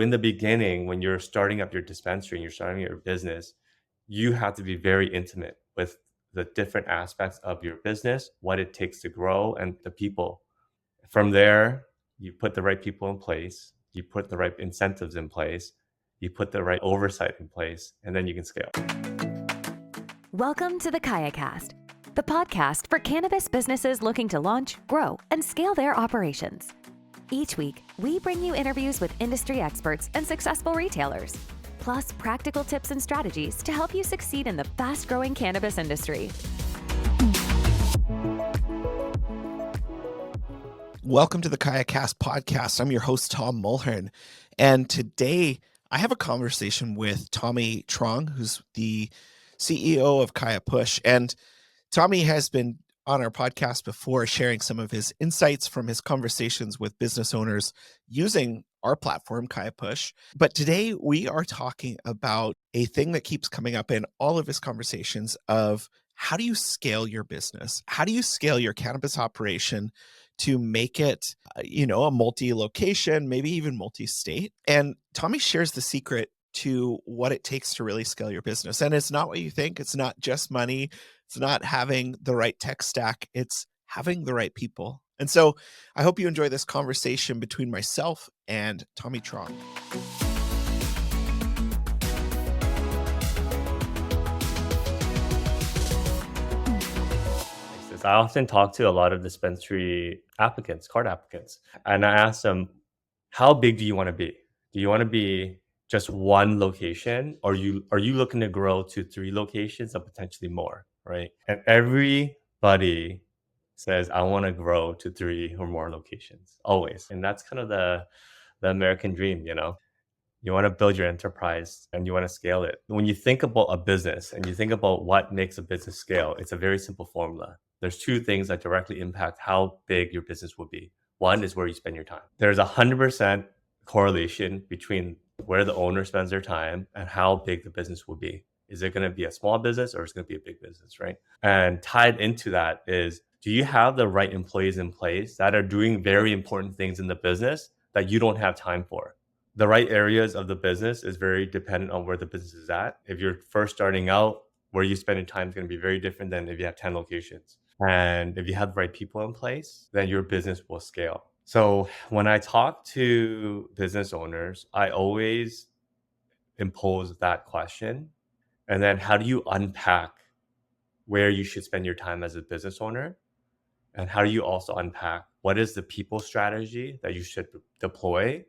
In the beginning, when you're starting up your dispensary and you're starting your business, you have to be very intimate with the different aspects of your business, what it takes to grow, and the people. From there, you put the right people in place, you put the right incentives in place, you put the right oversight in place, and then you can scale. Welcome to the KayaCast, the podcast for cannabis businesses looking to launch, grow, and scale their operations. Each week, we bring you interviews with industry experts and successful retailers, plus practical tips and strategies to help you succeed in the fast-growing cannabis industry. Welcome to the KayaCast podcast. I'm your host, Tom Mulhern. And today I have a conversation with Tommy Truong, who's the CEO of KayaPush. And Tommy has been on our podcast before, sharing some of his insights from his conversations with business owners using our platform, KayaPush. But today we are talking about a thing that keeps coming up in all of his conversations of how do you scale your business? How do you scale your cannabis operation to make it, a multi-location, maybe even multi-state? And Tommy shares the secret to what it takes to really scale your business. And it's not what you think. It's not just money. It's not having the right tech stack. It's having the right people. And so I hope you enjoy this conversation between myself and Tommy Truong. I often talk to a lot of dispensary applicants, card applicants, and I ask them, how big do you want to be? Do you want to be just one location, or are you looking to grow to 3 locations and potentially more, right? And everybody says, I want to grow to 3 or more locations, always. And that's kind of the American dream, You want to build your enterprise and you want to scale it. When you think about a business and you think about what makes a business scale, it's a very simple formula. There's 2 things that directly impact how big your business will be. One is where you spend your time. There's 100% correlation between where the owner spends their time and how big the business will be. Is it going to be a small business or is it going to be a big business, right? And tied into that is, do you have the right employees in place that are doing very important things in the business that you don't have time for? The right areas of the business is very dependent on where the business is at. If you're first starting out, where you spend your time is going to be very different than if you have 10 locations. And if you have the right people in place, then your business will scale. So when I talk to business owners, I always impose that question. And then how do you unpack where you should spend your time as a business owner? And how do you also unpack what is the people strategy that you should deploy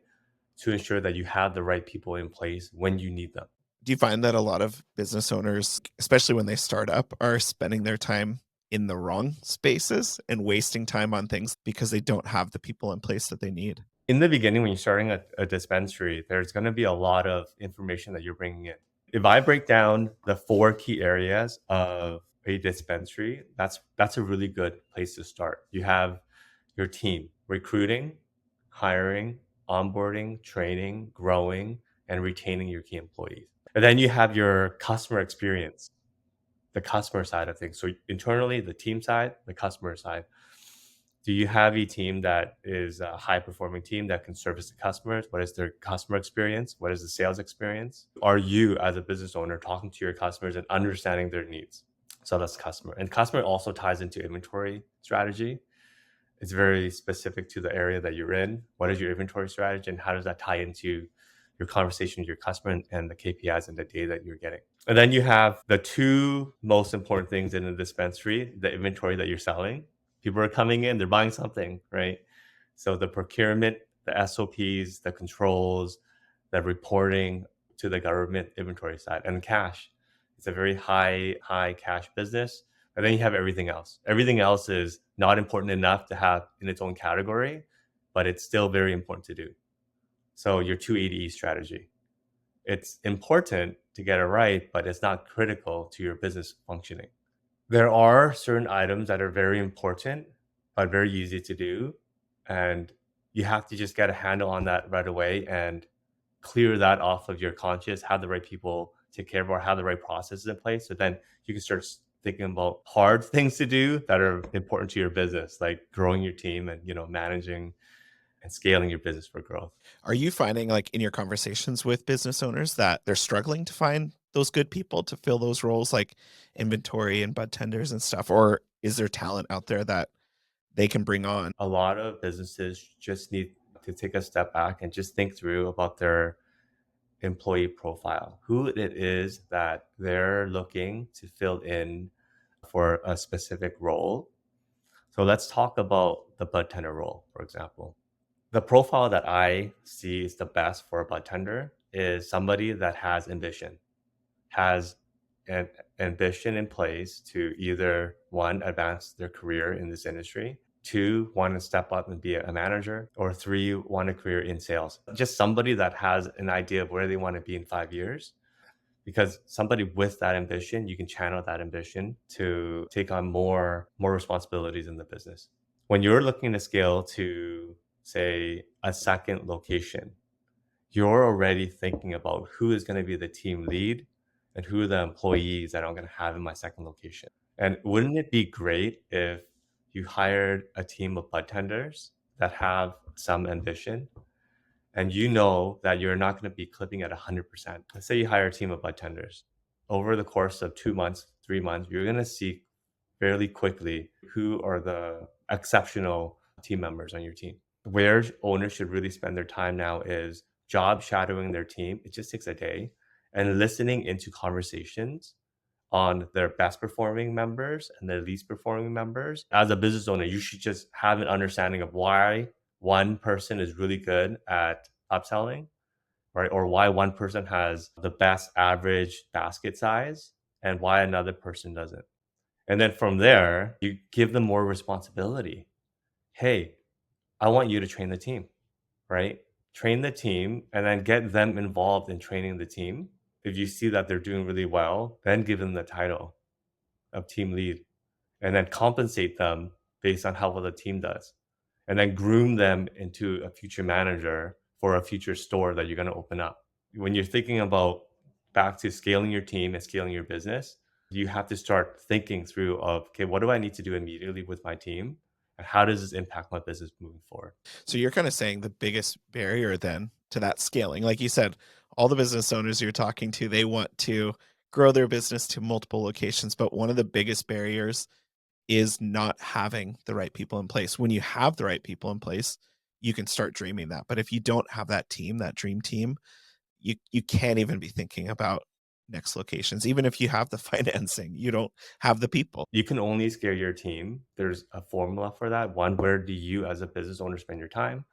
to ensure that you have the right people in place when you need them? Do you find that a lot of business owners, especially when they start up, are spending their time in the wrong spaces and wasting time on things because they don't have the people in place that they need? In the beginning, when you're starting a dispensary, there's going to be a lot of information that you're bringing in. If I break down the 4 key areas of a dispensary, that's a really good place to start. You have your team, recruiting, hiring, onboarding, training, growing, and retaining your key employees. And then you have your customer experience, the customer side of things. So internally, the team side, the customer side. Do you have a team that is a high performing team that can service the customers? What is their customer experience? What is the sales experience? Are you, as a business owner, talking to your customers and understanding their needs? So that's customer. And customer also ties into inventory strategy. It's very specific to the area that you're in. What is your inventory strategy and how does that tie into your conversation with your customer and the KPIs and the data that you're getting? And then you have the 2 most important things in a dispensary, the inventory that you're selling. People are coming in, they're buying something, right? So the procurement, the SOPs, the controls, the reporting to the government inventory side, and cash. It's a very high cash business. And then you have everything else. Everything else is not important enough to have in its own category, but it's still very important to do. So your 280E strategy. It's important to get it right, but it's not critical to your business functioning. There are certain items that are very important, but very easy to do. And you have to just get a handle on that right away and clear that off of your conscious, have the right people take care of or have the right processes in place. So then you can start thinking about hard things to do that are important to your business, like growing your team and, managing and scaling your business for growth. Are you finding, like, in your conversations with business owners that they're struggling to find those good people to fill those roles like inventory and bud tenders and stuff? Or is there talent out there that they can bring on? A lot of businesses just need to take a step back and just think through about their employee profile, who it is that they're looking to fill in for a specific role. So let's talk about the bud tender role, for example. The profile that I see is the best for a bud tender is somebody that has ambition, has an ambition in place to either one, advance their career in this industry, two, want to step up and be a manager, or three, want a career in sales. Just somebody that has an idea of where they want to be in 5 years. Because somebody with that ambition, you can channel that ambition to take on more responsibilities in the business. When you're looking to scale to, say, a second location, you're already thinking about who is going to be the team lead and who are the employees that I'm going to have in my second location. And wouldn't it be great if you hired a team of bud tenders that have some ambition and you know that you're not going to be clipping at 100%. Let's say you hire a team of bud tenders. Over the course of 2 months, 3 months, you're going to see fairly quickly who are the exceptional team members on your team. Where owners should really spend their time now is job shadowing their team. It just takes a day and listening into conversations on their best performing members and their least performing members. As a business owner, you should just have an understanding of why one person is really good at upselling, right? Or why one person has the best average basket size and why another person doesn't. And then from there, you give them more responsibility. Hey, I want you to train the team, right? Train the team and then get them involved in training the team. If you see that they're doing really well, then give them the title of team lead and then compensate them based on how well the team does. And then groom them into a future manager for a future store that you're going to open up. When you're thinking about back to scaling your team and scaling your business, you have to start thinking through of, okay, what do I need to do immediately with my team? And how does this impact my business moving forward? So you're kind of saying the biggest barrier then to that scaling, like you said, all the business owners you're talking to, they want to grow their business to multiple locations, but one of the biggest barriers is not having the right people in place. When you have the right people in place, you can start dreaming that. But if you don't have that team, that dream team, you can't even be thinking about next locations. Even if you have the financing, you don't have the people. You can only scale your team. There's a formula for that. One, where do you as a business owner spend your time?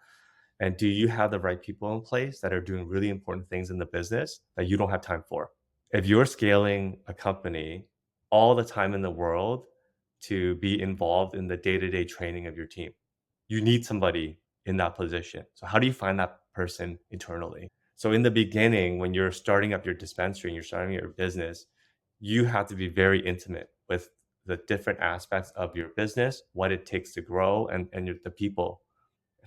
And do you have the right people in place that are doing really important things in the business that you don't have time for? If you're scaling a company, all the time in the world to be involved in the day-to-day training of your team, you need somebody in that position. So how do you find that person internally? So in the beginning, when you're starting up your dispensary and you're starting your business, you have to be very intimate with the different aspects of your business, what it takes to grow, and the people.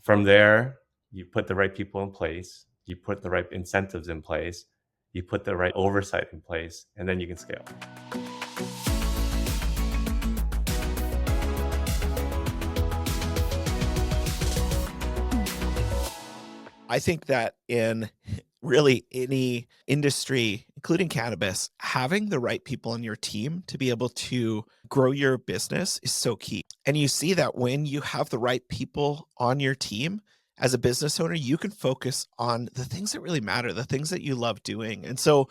From there, you put the right people in place, you put the right incentives in place, you put the right oversight in place, and then you can scale. I think that in really any industry, including cannabis, having the right people on your team to be able to grow your business is so key. And you see that when you have the right people on your team, as a business owner, you can focus on the things that really matter, the things that you love doing. And so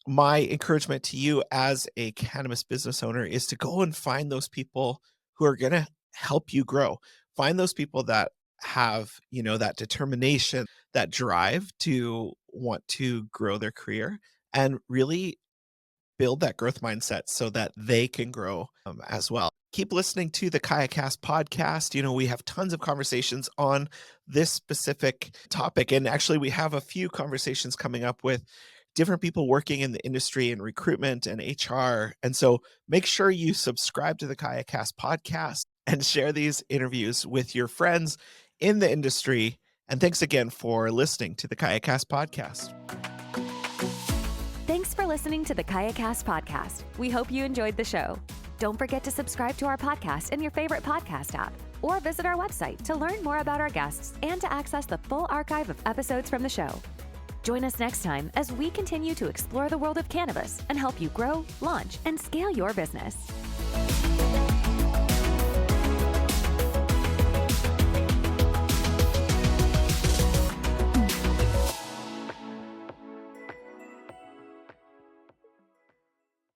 my encouragement to you as a cannabis business owner is to go and find those people who are going to help you grow. Find those people that have, that determination, that drive to want to grow their career and really build that growth mindset so that they can grow as well. Keep listening to the KayaCast podcast. We have tons of conversations on this specific topic. And actually, we have a few conversations coming up with different people working in the industry and recruitment and HR. And so make sure you subscribe to the KayaCast podcast and share these interviews with your friends in the industry. And thanks again for listening to the KayaCast podcast. Thanks for listening to the KayaCast podcast. We hope you enjoyed the show. Don't forget to subscribe to our podcast in your favorite podcast app or visit our website to learn more about our guests and to access the full archive of episodes from the show. Join us next time as we continue to explore the world of cannabis and help you grow, launch, and scale your business.